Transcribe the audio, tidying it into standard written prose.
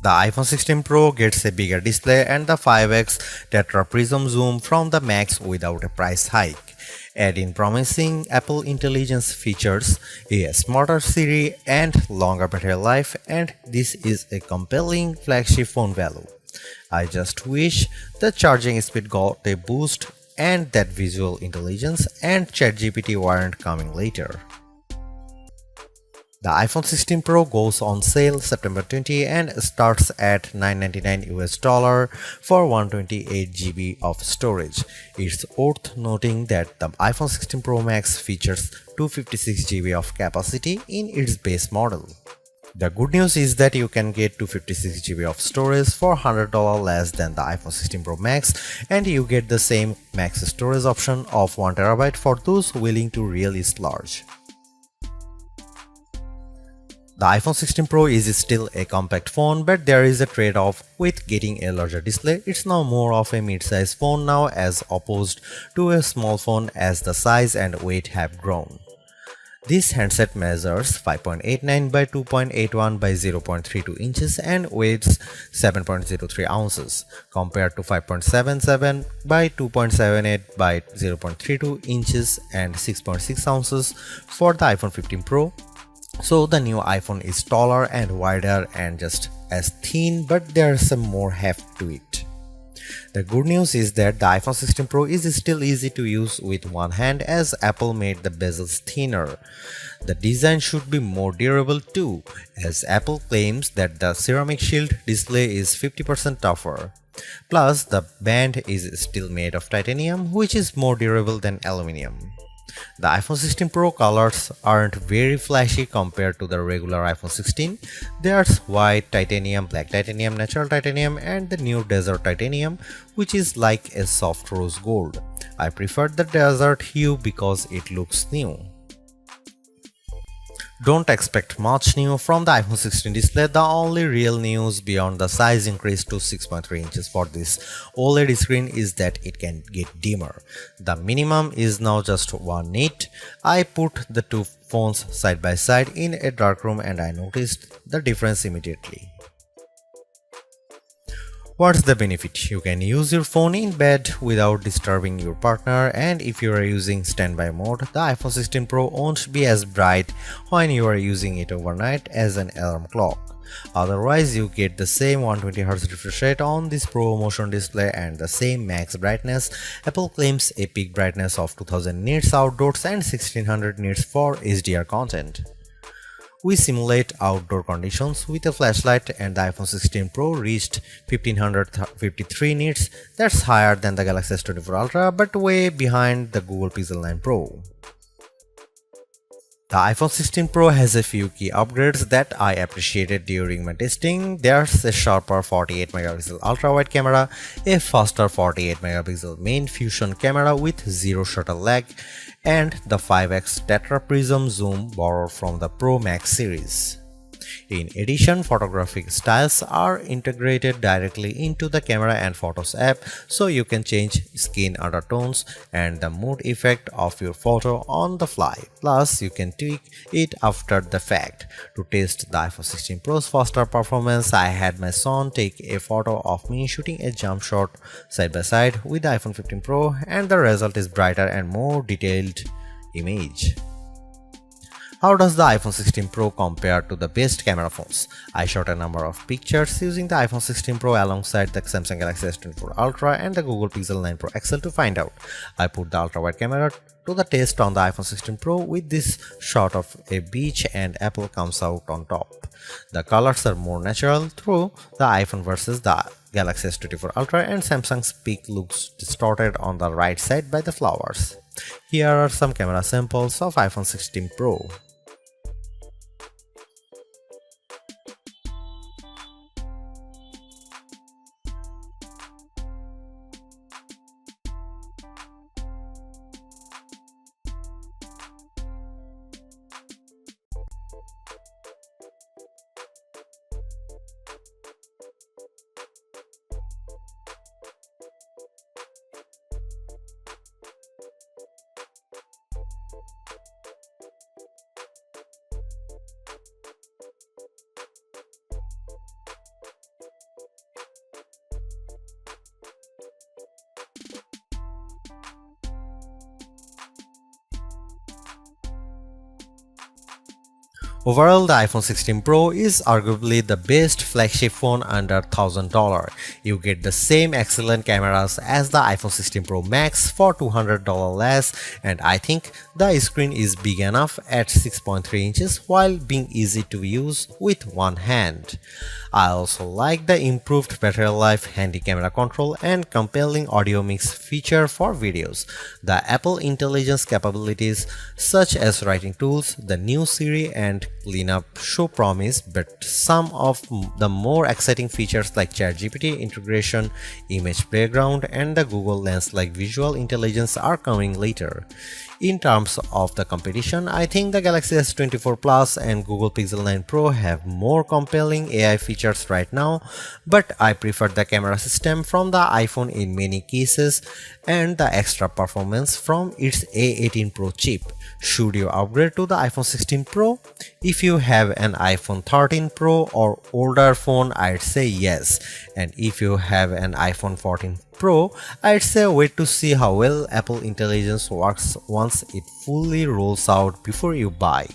The iPhone 16 Pro gets a bigger display and the 5x tetra prism zoom from the Max without a price hike. Add in promising Apple Intelligence features, a smarter Siri, and longer battery life, and this is a compelling flagship phone value. I just wish the charging speed got a boost and that visual intelligence and ChatGPT weren't coming later. The iPhone 16 Pro goes on sale September 20 and starts at $999 for 128 GB of storage. It's worth noting that the iPhone 16 Pro Max features 256 GB of capacity in its base model. The good news is that you can get 256 GB of storage for $100 less than the iPhone 16 Pro Max, and you get the same max storage option of 1TB for those willing to really splurge. The iPhone 16 Pro is still a compact phone, but there is a trade-off with getting a larger display. It's now more of a mid-size phone now as opposed to a small phone as the size and weight have grown. This handset measures 5.89 by 2.81 by 0.32 inches and weighs 7.03 ounces compared to 5.77 by 2.78 by 0.32 inches and 6.6 ounces for the iPhone 15 Pro. So the new iPhone is taller and wider and just as thin, but there's some more heft to it. The good news is that the iPhone 16 Pro is still easy to use with one hand as Apple made the bezels thinner. The design should be more durable too, as Apple claims that the ceramic shield display is 50% tougher. Plus, the band is still made of titanium, which is more durable than aluminum. The iPhone 16 Pro colors aren't very flashy compared to the regular iPhone 16. There's white titanium, black titanium, natural titanium, and the new desert titanium, which is like a soft rose gold. I prefer the desert hue because it looks new. Don't expect much new from the iPhone 16 display. The only real news beyond the size increase to 6.3 inches for this OLED screen is that it can get dimmer. The minimum is now just 1 nit. I put the two phones side by side in a dark room and I noticed the difference immediately. What's the benefit? You can use your phone in bed without disturbing your partner, and if you are using standby mode, the iPhone 16 Pro won't be as bright when you are using it overnight as an alarm clock. Otherwise, you get the same 120Hz refresh rate on this Pro Motion display and the same max brightness. Apple claims a peak brightness of 2000 nits outdoors and 1600 nits for HDR content. We simulate outdoor conditions with a flashlight and the iPhone 16 Pro reached 1553 nits. That's higher than the Galaxy S24 Ultra but way behind the Google Pixel 9 Pro. The iPhone 16 Pro has a few key upgrades that I appreciated during my testing. There's a sharper 48MP ultra-wide camera, a faster 48MP main fusion camera with zero shutter lag, and the 5x tetra prism zoom borrowed from the Pro Max series. In addition, photographic styles are integrated directly into the Camera and Photos app, so you can change skin undertones and the mood effect of your photo on the fly. Plus, you can tweak it after the fact. To test the iPhone 16 Pro's faster performance, I had my son take a photo of me shooting a jump shot side by side with the iPhone 15 Pro, and the result is brighter and more detailed image. How does the iPhone 16 Pro compare to the best camera phones? I shot a number of pictures using the iPhone 16 Pro alongside the Samsung Galaxy S24 Ultra and the Google Pixel 9 Pro XL to find out. I put the ultra-wide camera to the test on the iPhone 16 Pro with this shot of a beach and Apple comes out on top. The colors are more natural through the iPhone versus the Galaxy S24 Ultra, and Samsung's peak looks distorted on the right side by the flowers. Here are some camera samples of iPhone 16 Pro. Overall, the iPhone 16 Pro is arguably the best flagship phone under $1,000. You get the same excellent cameras as the iPhone 16 Pro Max for $200 less, and I think the screen is big enough at 6.3 inches while being easy to use with one hand. I also like the improved battery life, handy camera control, and compelling audio mix feature for videos. The Apple Intelligence capabilities such as writing tools, the new Siri, and cleanup show promise, but some of the more exciting features like ChatGPT integration, image playground, and the Google Lens like visual intelligence are coming later. In terms of the competition, I think the Galaxy S24 Plus and Google Pixel 9 Pro have more compelling AI features right now, but I prefer the camera system from the iPhone in many cases and the extra performance from its A18 Pro chip. Should you upgrade to the iPhone 16 Pro? If you have an iPhone 13 Pro or older phone, I'd say yes. And if you have an iPhone 14 Pro, I'd say wait to see how well Apple Intelligence works once it fully rolls out before you buy.